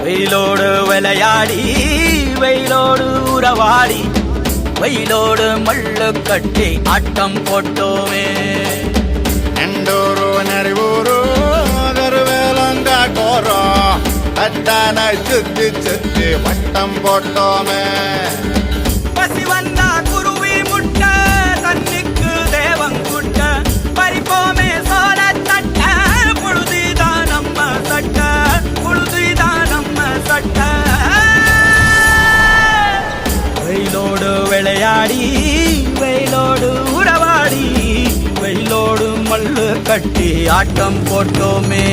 வெயிலோடு விளையாடி வெயிலோடு உறவாடி வெயிலோடு மல்லு கட்டி ஆட்டம் போட்டோமே. எண்டூரு நெறிவூரு கருவேலங்காட்டோரம் அத்தானை சுத்தி சுத்தி வட்டம் போட்டோமே. பசி வந்தா குருவி முட்ட தண்ணிக்கு தேவங்குட்ட பறிப்போமே சோழ தட்ட புழுதிதான் நம்ம சட்ட புழுதிதான் நம்ம சட்ட. வெயிலோடு விளையாடி வெயிலோடு உறவாடி வெயிலோடு மல்லு கட்டி ஆட்டம் போட்டோமே.